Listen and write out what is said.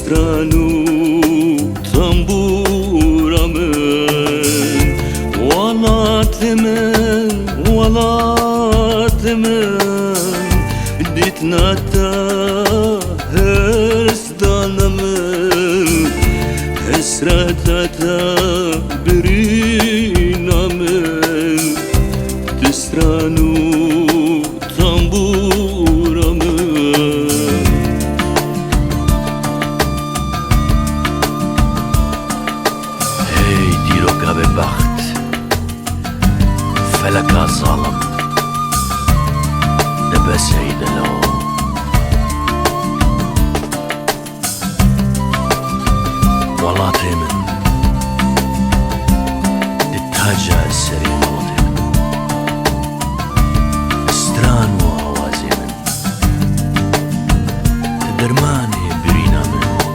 Stranu tambura min Walat min Ditnata hırsdana min Hesretata birina min Stranu tambura min به بخت فلکا ظالم دبا سعيد لو ولاتي من التاجة السري ولاتي من استران وهوازي من الدرمان